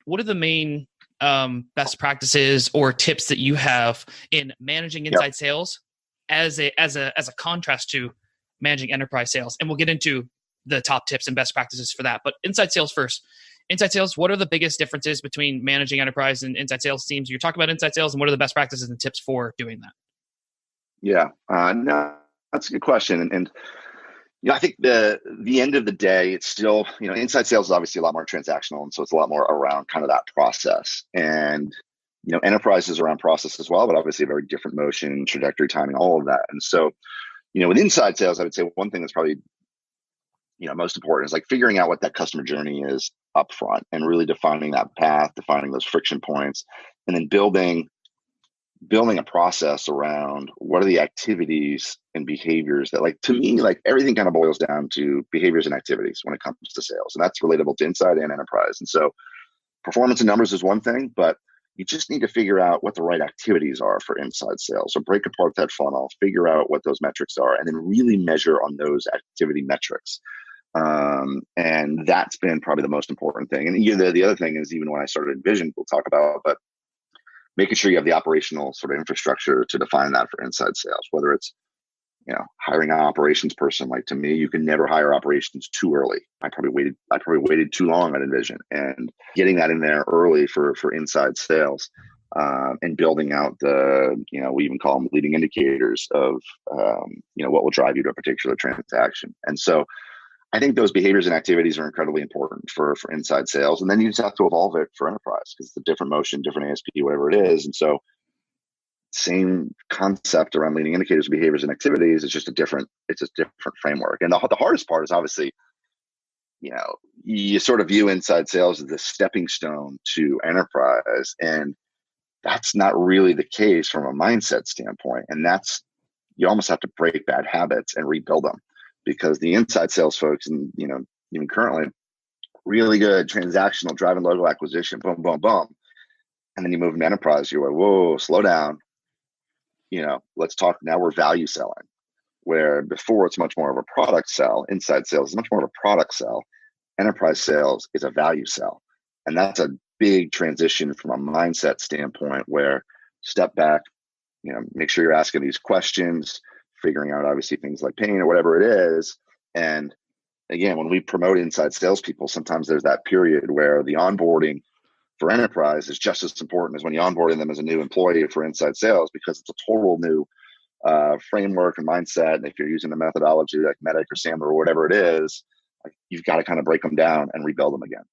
what are the main best practices or tips that you have in managing Yep. inside sales as a contrast to managing enterprise sales? And we'll get into the top tips and best practices for that. But inside sales first. Inside sales, what are the biggest differences between managing enterprise and inside sales teams? You're talking about inside sales, and what are the best practices and tips for doing that? Yeah. No, that's a good question. And I think the end of the day, it's still, inside sales is obviously a lot more transactional, and so it's a lot more around kind of that process. And enterprise is around process as well, but obviously a very different motion, trajectory, timing, all of that. And so, with inside sales, I would say one thing that's probably most important is like figuring out what that customer journey is up front and really defining that path, defining those friction points, and then building a process around what are the activities and behaviors that, like, to me, like everything kind of boils down to behaviors and activities when it comes to sales. And that's relatable to inside and enterprise. And so performance and numbers is one thing, but you just need to figure out what the right activities are for inside sales. So break apart that funnel, figure out what those metrics are, and then really measure on those activity metrics. And that's been probably the most important thing. And the other thing is, even when I started Envision, we'll talk about, but making sure you have the operational sort of infrastructure to define that for inside sales, whether it's, hiring an operations person. Like, to me, you can never hire operations too early. I probably waited too long at Envision, and getting that in there early for inside sales, and building out we even call them leading indicators of, what will drive you to a particular transaction. And so I think those behaviors and activities are incredibly important for inside sales. And then you just have to evolve it for enterprise, because it's a different motion, different ASP, whatever it is. And so same concept around leading indicators, behaviors, and activities. It's a different framework. And the hardest part is obviously, you sort of view inside sales as the stepping stone to enterprise. And that's not really the case from a mindset standpoint. And you almost have to break bad habits and rebuild them, because the inside sales folks, and even currently, really good transactional, driving logo acquisition, boom, boom, boom. And then you move into enterprise, you're like, whoa, slow down. Let's talk, now we're value selling, where before it's much more of a product sell. Inside sales is much more of a product sell. Enterprise sales is a value sell. And that's a big transition from a mindset standpoint, where step back, make sure you're asking these questions, figuring out obviously things like pain or whatever it is. And again, when we promote inside salespeople, sometimes there's that period where the onboarding for enterprise is just as important as when you onboarding them as a new employee for inside sales, because it's a total new framework and mindset. And if you're using a methodology like MEDDIC or SAMR or whatever it is, like, you've got to kind of break them down and rebuild them again.